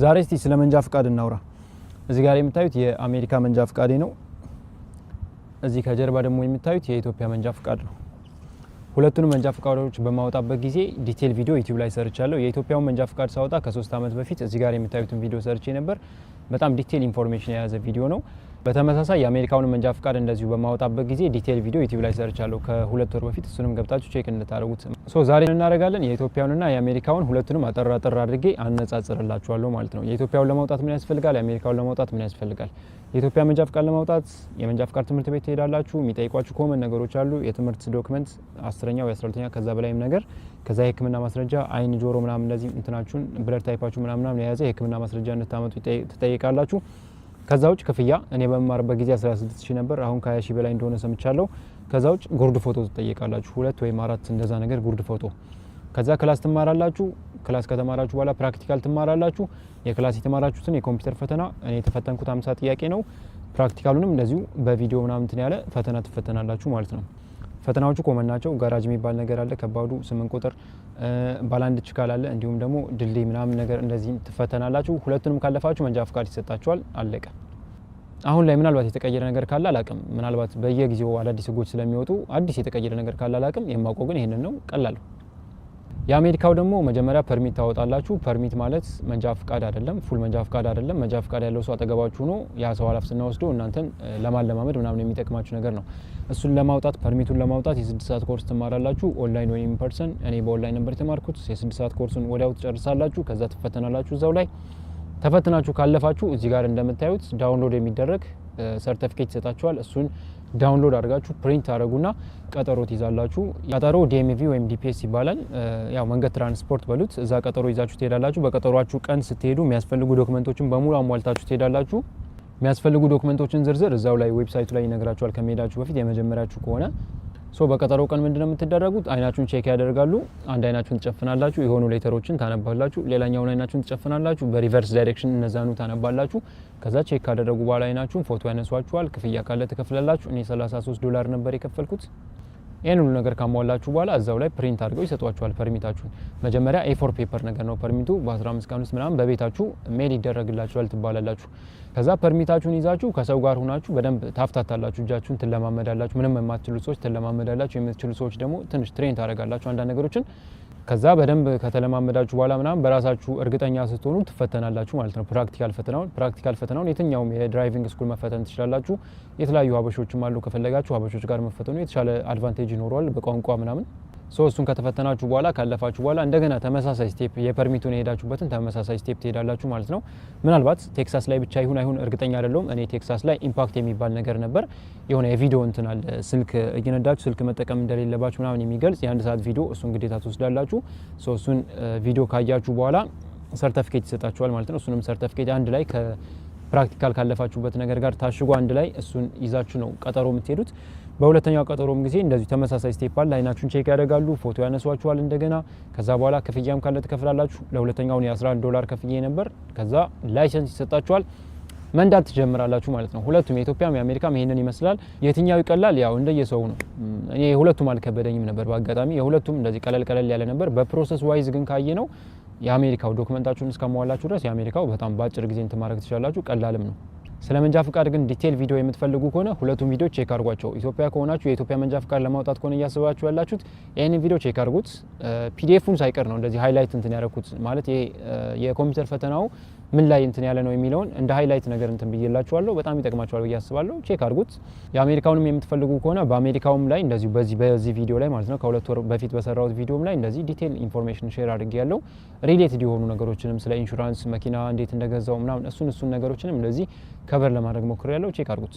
ዛሬ እስቲ ስለ መንጃ ፍቃድ እናውራ። እዚህ ጋር የምታዩት የአሜሪካ መንጃ ፍቃድ ነው። እዚህ ከጀርባ ደግሞ የምታዩት የኢትዮጵያ መንጃ ፍቃድ ነው። ሁለቱንም መንጃ ፍቃዶች በማውጣበት ጊዜ ዲቴል ቪዲዮ ዩቲዩብ ላይ ሰርቻለሁ። የኢትዮጵያውን መንጃ ፍቃድ ሳወጣ ከ3 አመት በፊት እዚህ ጋር የምታዩትን ቪዲዮ ሰርቼ ነበር። በጣም ዲቴል ኢንፎርሜሽን የያዘ ቪዲዮ ነው። በተመሳሳይ የአሜሪካውን መንጃ ፍቃድ እንደዚሁ በማውጣበት ጊዜ ዲቴል ቪዲዮ ዩቲዩብ ላይ ሰርቻለሁ ከ2 ወር በፊት። እሱንም ገብታችሁ ቼክ እንድታደርጉት። ዛሬ እናደርጋለን የኢትዮጵያውንና የአሜሪካውን ሁለቱንም አጠር አድርጌ አነጻጽርላችኋለሁ ማለት ነው። የኢትዮጵያውን ለማውጣት ምን ያስፈልጋል፣ የአሜሪካውን ለማውጣት ምን ያስፈልጋል። የኢትዮጵያ መንጃ ፍቃድ ለማውጣት የመንጃ ፍቃድ ትምህርት ቤት ትሄዳላችሁ። የሚጠይቋችሁ ኮመን ነገሮች አሉ። የትምህርት ዶክመንት 10ኛ ወይ 12ኛ ከዛ በላይም ነገር፣ ከዛ የህክምና ማስረጃ፣ አይን፣ ጆሮ ምናምን እንደዚህ እንትናችሁን ብለድ ታይፓችሁ ምናምን የያዘ የህክምና ማስረጃ እንድታመጡ ትጠይቃላችሁ። ከዛ ውጭ ክፍያ እኔ በመማርበት ጊዜ 16000 ነበር። አሁን ከ20000 በላይ እንደሆነ ሰምቻለሁ። ከዛ ውጭ ጉርድ ፎቶ ትጠይቃላችሁ፣ 2 ወይም 4 እንደዛ ነገር ጉርድ ፎቶ። ከዛ ክላስ ትማራላችሁ። ክላስ ከተማራችሁ በኋላ ፕራክቲካል ትማራላችሁ። የክላስ የተማራችሁትን የኮምፒውተር ፈተና እኔ የተፈተንኩት 50 ጥያቄ ነው። ፕራክቲካሉንም እንደዚሁ በቪዲዮ ምናምን እንትን ያለ ፈተና ትፈተናላችሁ ማለት ነው። ፈተናዎቹ ኮመን ናቸው። ጋራጅ የሚባል ነገር አለ፣ ከባዱ 8 ቁጥር ባላንድ ችካል አለ፣ እንዲሁም ደግሞ ድልድይ ምናምን ነገር እንደዚህ ትፈተናላችሁ። ሁለቱንም ካለፋችሁ መንጃ ፍቃድ ይሰጣችኋል። አለቀ። አሁን ላይ ምናልባት የተቀየረ ነገር ካለ አላቅም። ምናልባት በየጊዜው አዳዲስ ህጎች ስለሚወጡ አዲስ የተቀየረ ነገር ካለ አላቅም። የማውቀው ግን ይሄንን ነው። ቀላል። የአሜሪካው ደግሞ መጀመሪያ ፐርሚት ታወጣላችሁ። ፐርሚት ማለት መንጃ ፍቃድ አይደለም፣ ፉል መንጃ ፍቃድ አይደለም። መንጃ ፍቃድ ያለው ሰው አጠገባችሁ ነው። ያ ሰው ኃላፊነት ወስዶ እናንተን ለማለማመድ ምናምን የሚጠቅማችሁ ነገር ነው። እሱን ለማውጣት ፐርሚቱን ለማውጣት የ6 ሰዓት ኮርስ ትማራላችሁ፣ ኦንላይን ወይም ኢንፐርሰን። እኔ በኦንላይን ነበር የተማርኩት። የ6 ሰዓት ኮርሱን ወዲያው ትጨርሳላችሁ። ከዛ ትፈተናላችሁ። እዛው ላይ ተፈትናችሁ ካለፋችሁ እዚህ ጋር እንደምታዩት ዳውንሎድ የሚደረግ ሰርቲፊኬት ይሰጣችኋል። እሱን ዳውንሎድ አድርጋችሁ ፕሪንት አድርጉና ቀጠሮ ትይዛላችሁ። ቀጠሮ ዲኤምቪ ወይም ዲፒኤስ ይባላል። ያው መንገድ ትራንስፖርት በሉት። እዛ ቀጠሮ ይዛችሁ ትሄዳላችሁ። በቀጠሯችሁ ቀን ስትሄዱ የሚያስፈልጉ ዶክመንቶችን በሙሉ አሟልታችሁ ትሄዳላችሁ። የሚያስፈልጉ ዶክመንቶችን ዝርዝር እዛው ላይ ዌብሳይቱ ላይ ይነግራችኋል። ከመሄዳችሁ በፊት የመጀመሪያችሁ ከሆነ በቀጠሮ ቀን ምንድነው የምትደረጉት? አይናችሁን ቼክ ያደርጋሉ። አንድ አይናችሁን ትጨፍናላችሁ፣ የሆኑ ሌተሮችን ታነባላችሁ። ሌላኛውን አይናችሁን ትጨፍናላችሁ፣ በሪቨርስ ዳይሬክሽን እነዛኑ ታነባላችሁ። ከዛ ቼክ ካደረጉ በኋላ አይናችሁን ፎቶ ያነሷችኋል። ክፍያ ካለ ትከፍላላችሁ። እኔ $33 ነበር የከፈልኩት። ይሄን ሁሉ ነገር ካሟላችሁ በኋላ እዛው ላይ ፕሪንት አድርገው ይሰጧችኋል ፐርሚታችሁን። መጀመሪያ A4 ፔፐር ነገር ነው ፐርሚቱ። በ15 ቀን ውስጥ ምናምን በቤታችሁ ሜል ይደረግላችኋል ትባላላችሁ። ከዛ ፐርሚታችሁን ይዛችሁ ከሰው ጋር ሆናችሁ በደንብ ታፍታታላችሁ። እጃችሁን ትለማመዳላችሁ። ምንም የማትችሉ ሰዎች ትለማመዳላችሁ። የምትችሉ ሰዎች ደግሞ ትንሽ ትሬን ታደርጋላችሁ አንዳንድ ነገሮችን። ከዛ በደንብ ከተለማመዳችሁ በኋላ ምናምን በራሳችሁ እርግጠኛ ስትሆኑ ትፈተናላችሁ ማለት ነው። ፕራክቲካል ፈተናውን የትኛውም የድራይቪንግ ስኩል መፈተን ትችላላችሁ። የተለያዩ ሀበሾችም አሉ። ከፈለጋችሁ ሀበሾች ጋር መፈተኑ የተሻለ አድቫንቴጅ ይኖረዋል በቋንቋ ምናምን። እሱን ከተፈተናችሁ በኋላ ካለፋችሁ በኋላ እንደገና ተመሳሳይ ስቴፕ የፐርሚቱን የሄዳችሁበትን ተመሳሳይ ስቴፕ ትሄዳላችሁ ማለት ነው። ምናልባት ቴክሳስ ላይ ብቻ ይሁን አይሁን እርግጠኛ አይደለሁም። እኔ ቴክሳስ ላይ ኢምፓክት የሚባል ነገር ነበር። የሆነ የቪዲዮ እንትን አለ፣ ስልክ እየነዳችሁ ስልክ መጠቀም እንደሌለባችሁ ምናምን የሚገልጽ የ1 ሰዓት ቪዲዮ። እሱን ግዴታ ትወስዳላችሁ። እሱን ቪዲዮ ካያችሁ በኋላ ሰርቲፊኬት ይሰጣችኋል ማለት ነው። እሱንም ሰርቲፊኬት አንድ ላይ ፕራክቲካል ካለፋችሁበት ነገር ጋር ታሽጎ አንድ ላይ እሱን ይዛችሁ ነው ቀጠሮ የምትሄዱት። በሁለተኛው ቀጠሮም ጊዜ እንደዚሁ ተመሳሳይ ስቴፕ አለ። አይናችሁን ቼክ ያደርጋሉ፣ ፎቶ ያነሷችኋል እንደገና። ከዛ በኋላ ክፍያም ካለ ትከፍላላችሁ። ለሁለተኛው $11 ከፍዬ ነበር። ከዛ ላይሰንስ ይሰጣችኋል፣ መንዳት ትጀምራላችሁ ማለት ነው። ሁለቱም የኢትዮጵያም የአሜሪካም ይሄንን ይመስላል። የትኛው ይቀላል? ያው እንደየሰው ነው። እኔ ሁለቱም አልከበደኝም ነበር በአጋጣሚ የሁለቱም እንደዚህ ቀለል ያለ ነበር። በፕሮሰስ ዋይዝ ግን ካየ ነው የአሜሪካው ዶክመንታችሁን እስከማዋላችሁ ድረስ የአሜሪካው በጣም በአጭር ጊዜ ማድረግ ትችላላችሁ፣ ቀላልም ነው። ስለ መንጃ ፍቃድ ግን ዲቴል ቪዲዮ የምትፈልጉ ከሆነ ሁለቱም ቪዲዮ ቼክ አድርጓቸው። ኢትዮጵያ ከሆናችሁ የኢትዮጵያ መንጃ ፍቃድ ለማውጣት ከሆነ እያስባችሁ ያላችሁት ይሄንን ቪዲዮ ቼክ አድርጉት። ፒዲኤፉን ሳይቀር ነው እንደዚህ ሃይላይት እንትን ያደረኩት ማለት ይሄ የኮምፒውተር ፈተናው ምን ላይ እንትን ያለ ነው የሚለውን እንደ ሃይላይት ነገር እንትን ብዬላችኋለሁ። በጣም ይጠቅማችኋል ብዬ አስባለሁ። ቼክ አድርጉት። የአሜሪካውንም የምትፈልጉ ከሆነ በአሜሪካውም ላይ እንደዚሁ በዚህ ቪዲዮ ላይ ማለት ነው ከ2 ወር በፊት በሰራሁት ቪዲዮም ላይ እንደዚህ ዲቴል ኢንፎርሜሽን ሼር አድርጌያለሁ። ሪሌትድ የሆኑ ነገሮችንም ስለ ኢንሹራንስ፣ መኪና እንዴት እንደገዛው ምናምን እሱን ነገሮችንም እንደዚህ ከቨር ለማድረግ ሞክሬያለሁ። ቼክ አድርጉት።